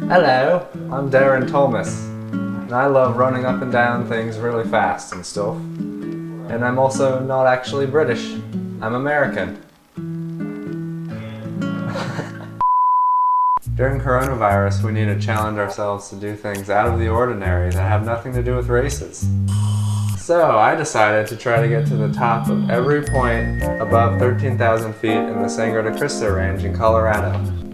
Hello, I'm Darren Thomas, and I love running up and down things really fast and stuff. And I'm also not actually British, I'm American. During coronavirus, we need to challenge ourselves to do things out of the ordinary that have nothing to do with races. So I decided to try to get to the top of every point above 13,000 feet in the Sangre de Cristo range in Colorado.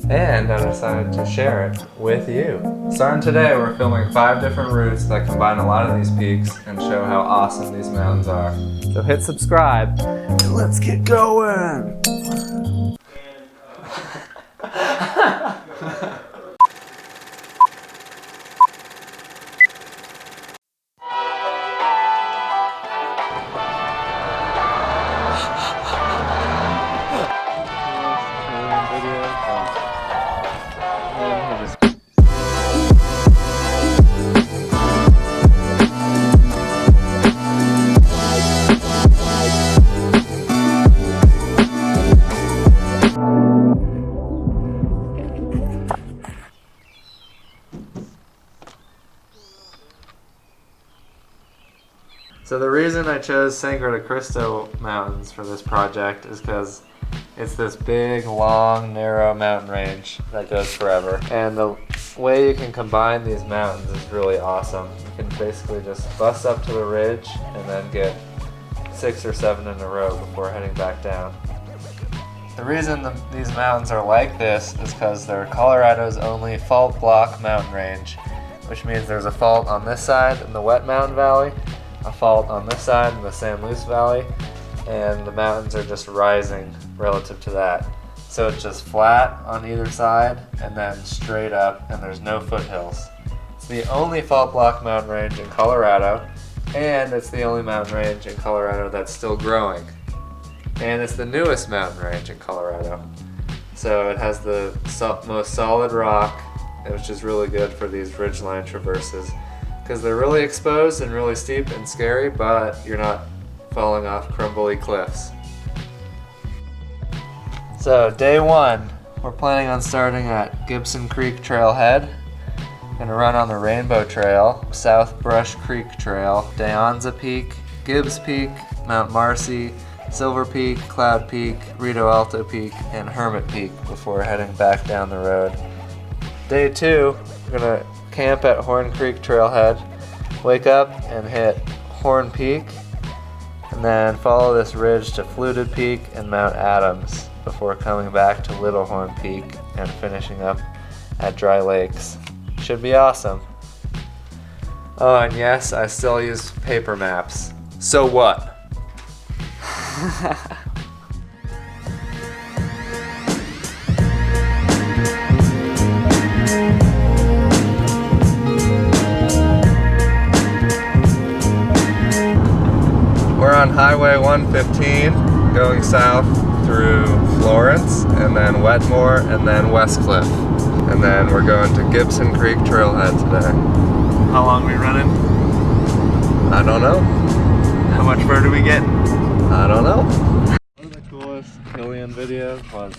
And I decided to share it with you. Starting today, we're filming 5 different routes that combine a lot of these peaks and show how awesome these mountains are. So hit subscribe and let's get going! So the reason I chose Sangre de Cristo Mountains for this project is because it's this big, long, narrow mountain range that goes forever. And the way you can combine these mountains is really awesome. You can basically just bust up to the ridge and then get 6 or 7 in a row before heading back down. The reason these mountains are like this is because they're Colorado's only fault block mountain range, which means there's a fault on this side in the Wet Mountain Valley, a fault on this side in the San Luis Valley, and the mountains are just rising relative to that. So it's just flat on either side and then straight up, and there's no foothills. It's the only fault block mountain range in Colorado, and it's the only mountain range in Colorado that's still growing. And it's the newest mountain range in Colorado. So it has the most solid rock, which is really good for these ridgeline traverses, because they're really exposed and really steep and scary, but you're not falling off crumbly cliffs. So day 1, we're planning on starting at Gibson Creek Trailhead. Gonna run on the Rainbow Trail, South Brush Creek Trail, Anza Peak, Gibbs Peak, Mount Marcy, Silver Peak, Cloud Peak, Rito Alto Peak, and Hermit Peak before heading back down the road. Day 2, we're gonna camp at Horn Creek Trailhead, wake up and hit Horn Peak, and then follow this ridge to Fluted Peak and Mount Adams before coming back to Little Horn Peak and finishing up at Dry Lakes. Should be awesome. Oh, and yes, I still use paper maps. So what? We're on Highway 115 going south through Florence and then Wetmore and then Westcliff. And then we're going to Gibson Creek Trailhead today. How long are we running? I don't know. How much further we get? I don't know. One of the coolest Killian videos was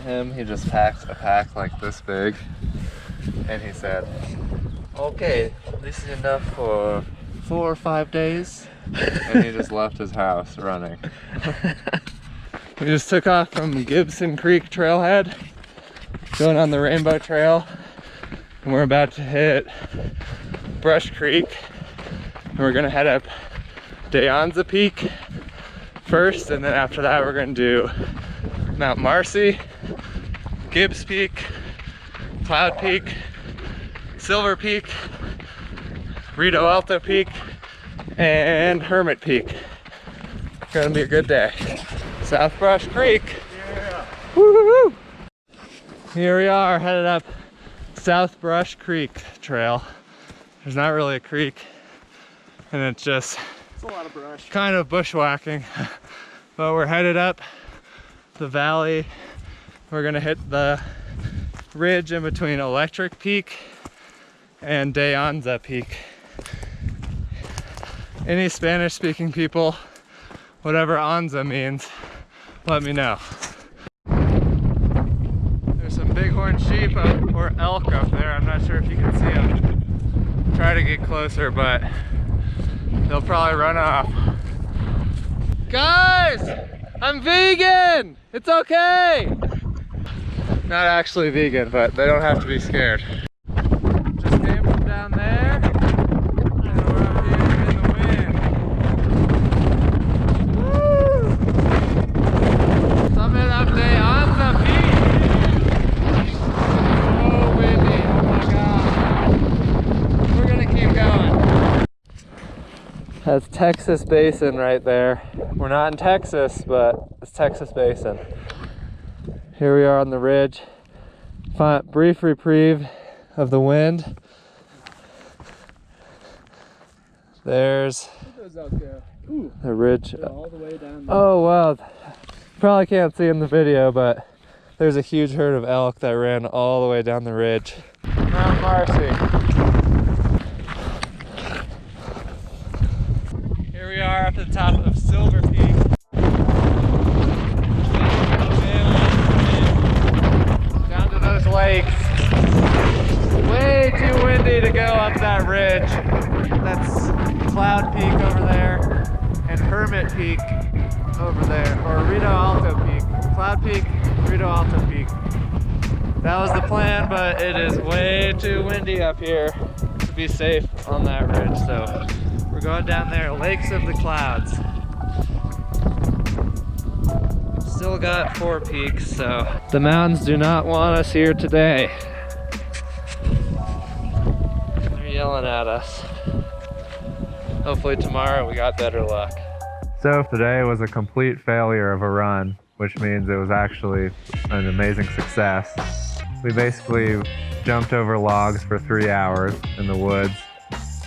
him. He just packed a pack like this big and he said, okay, this is enough for 4 or 5 days. And he just left his house running. We just took off from Gibson Creek Trailhead, going on the Rainbow Trail, and we're about to hit Brush Creek, and we're gonna head up Anza Peak first, and then after that we're gonna do Mount Marcy, Gibbs Peak, Cloud Peak, Silver Peak, Rito Alto Peak, and Hermit Peak. It's gonna be a good day. South Brush Creek. Yeah. Woo-hoo-hoo. Here we are, headed up South Brush Creek Trail. There's not really a creek, and it's a lot of brush. Kind of bushwhacking. But we're headed up the valley. We're gonna hit the ridge in between Electric Peak and Anza Peak. Any Spanish speaking people, whatever Anza means, let me know. There's some bighorn bighorn sheep or elk up there. I'm not sure if you can see them. Try to get closer, but they'll probably run off. Guys, I'm vegan. It's okay. Not actually vegan, but they don't have to be scared. Just came from down there, and we're up here in the wind. Woo! Summit update, Anza Peak. So windy, oh my god. We're gonna keep going. That's Texas Basin right there. We're not in Texas, but it's Texas Basin. Here we are on the ridge. Brief reprieve of the wind. There's the ridge. All the way down there. Oh wow. Probably can't see in the video, but there's a huge herd of elk that ran all the way down the ridge. Mount Marcy. Here we are up at the top of Silver Peak. Lakes. Way too windy to go up that ridge. That's Cloud Peak over there and Hermit Peak over there, or Rito Alto Peak. Cloud Peak, Rito Alto Peak. That was the plan, but it is way too windy up here to be safe on that ridge. So we're going down there, Lakes of the Clouds. Still got 4 peaks, so the mountains do not want us here today. They're yelling at us. Hopefully tomorrow we got better luck. So today was a complete failure of a run, which means it was actually an amazing success. We basically jumped over logs for 3 hours in the woods,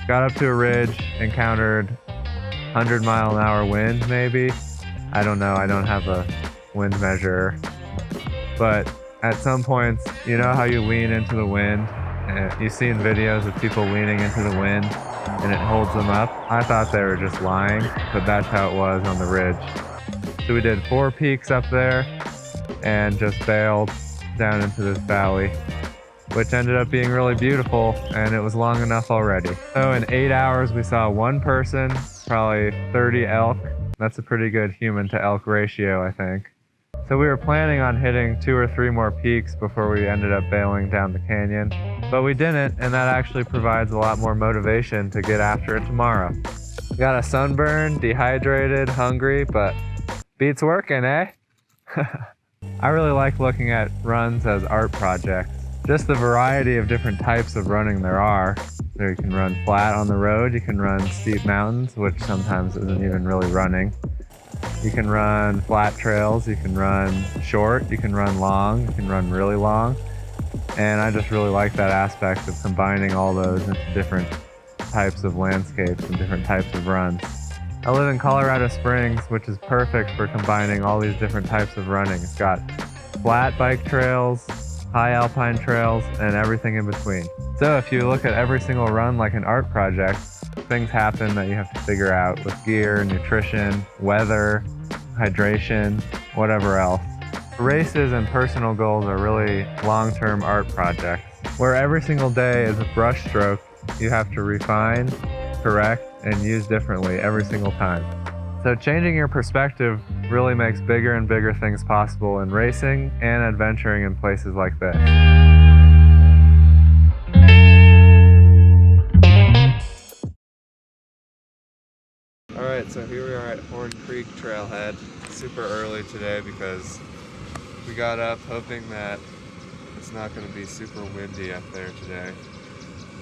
got up to a ridge, encountered 100-mile-an-hour wind maybe. I don't know, I don't have a wind measure, but at some points, you know how you lean into the wind? You've seen videos of people leaning into the wind and it holds them up. I thought they were just lying, but that's how it was on the ridge. So we did 4 peaks up there and just bailed down into this valley, which ended up being really beautiful, and it was long enough already. So in 8 hours we saw 1 person, probably 30 elk. That's a pretty good human to elk ratio, I think. So we were planning on hitting 2 or 3 more peaks before we ended up bailing down the canyon, but we didn't, and that actually provides a lot more motivation to get after it tomorrow. We got a sunburn, dehydrated, hungry, but beats working, eh? I really like looking at runs as art projects. Just the variety of different types of running there are. So you can run flat on the road, you can run steep mountains, which sometimes isn't even really running. You can run flat trails, you can run short, you can run long, you can run really long. And I just really like that aspect of combining all those into different types of landscapes and different types of runs. I live in Colorado Springs, which is perfect for combining all these different types of running. It's got flat bike trails, high alpine trails, and everything in between. So if you look at every single run like an art project, things happen that you have to figure out with gear, nutrition, weather, hydration, whatever else. Races and personal goals are really long-term art projects, where every single day is a brush stroke you have to refine, correct, and use differently every single time. So changing your perspective really makes bigger and bigger things possible in racing and adventuring in places like this. Alright, so here we are at Horn Creek Trailhead. Super early today because we got up hoping that it's not going to be super windy up there today.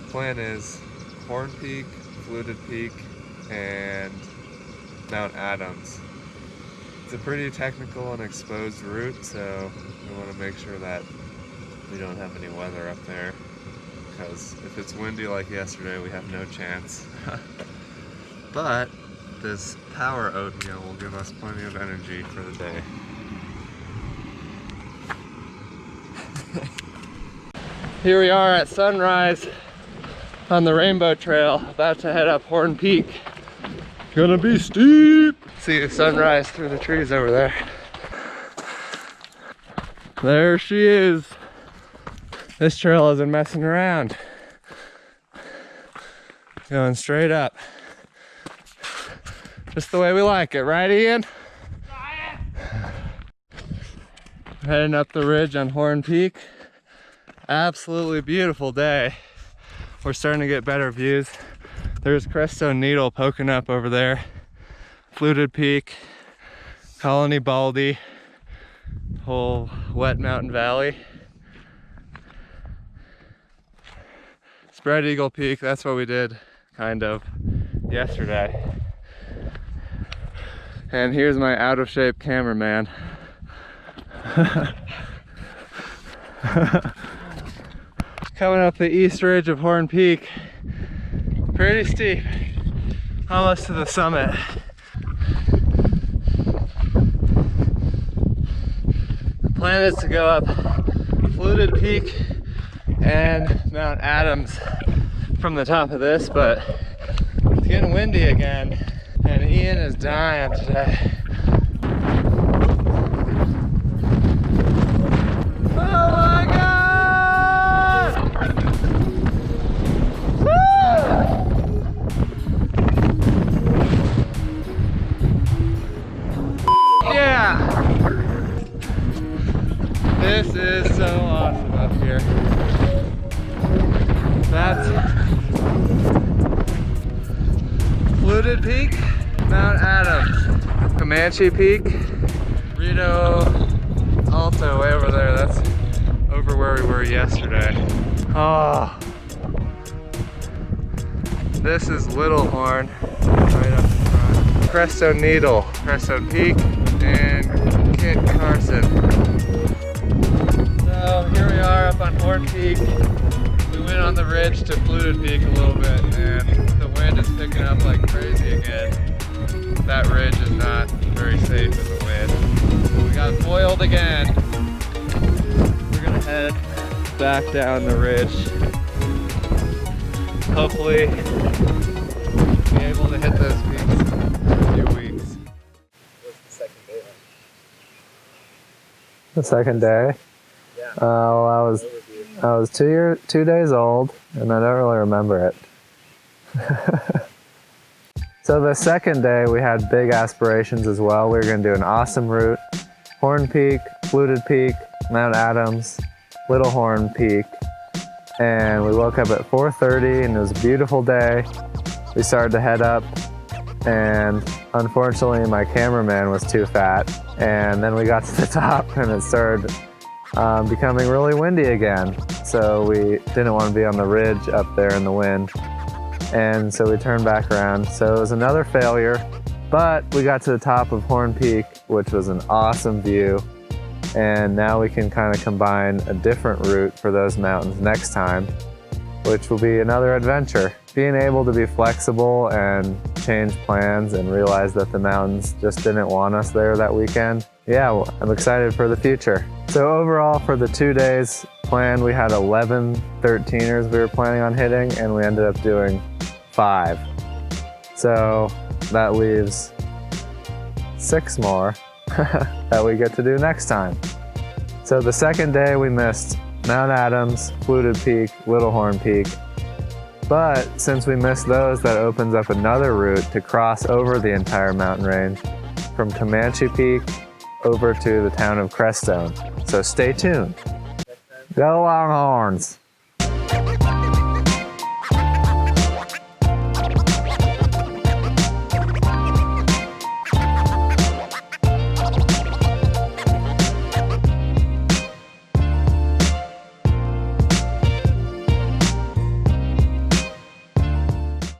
The plan is Horn Peak, Fluted Peak, and Mount Adams. It's a pretty technical and exposed route, so we want to make sure that we don't have any weather up there, because if it's windy like yesterday, we have no chance. But this power oatmeal will give us plenty of energy for the day. Here we are at sunrise on the Rainbow Trail, about to head up Horn Peak. Gonna be steep! See the sunrise through the trees over there. There she is, This trail isn't messing around. Going straight up. Just the way we like it, right, Ian? Heading up the ridge on Horn Peak. Absolutely beautiful day. We're starting to get better views. There's Crestone Needle poking up over there. Fluted Peak, Colony Baldy, whole wet mountain valley. Spread Eagle Peak, that's what we did kind of yesterday. And here's my out of shape cameraman. Coming up the east ridge of Horn Peak. Pretty steep, almost to the summit. The plan is to go up Fluted Peak and Mount Adams from the top of this, but it's getting windy again, and Ian is dying today. Oh my God! Woo! Yeah! This is so awesome up here. That's Fluted Peak, Mount Adams, Comanche Peak, Rito Alto way over there. That's over where we were yesterday. Oh, this is Little Horn, right up in front. Crestone Needle, Crestone Peak, and Kit Carson. So here we are up on Horn Peak. We went on the ridge to Fluted Peak a little bit, and the wind is picking up like crazy again. That ridge is not very safe in the wind. We got foiled again. We're gonna head back down the ridge. Hopefully be able to hit those peaks in a few weeks. What's the second day like? The second day? Yeah. Oh, I was 2 days old, and I don't really remember it. So the second day, we had big aspirations as well. We were going to do an awesome route. Horn Peak, Fluted Peak, Mount Adams, Little Horn Peak. And we woke up at 4:30, and it was a beautiful day. We started to head up, and unfortunately, my cameraman was too fat. And then we got to the top, and it started becoming really windy again. So we didn't want to be on the ridge up there in the wind. And so we turned back around. So it was another failure, but we got to the top of Horn Peak, which was an awesome view. And now we can kind of combine a different route for those mountains next time, which will be another adventure. Being able to be flexible and change plans and realize that the mountains just didn't want us there that weekend. Yeah, well, I'm excited for the future. So overall, for the 2 days planned, we had 11 13ers we were planning on hitting, and we ended up doing 5. So that leaves 6 more that we get to do next time. So the second day we missed Mount Adams, Fluted Peak, Little Horn Peak. But since we missed those, that opens up another route to cross over the entire mountain range from Comanche Peak over to the town of Crestone. So stay tuned. Go Longhorns!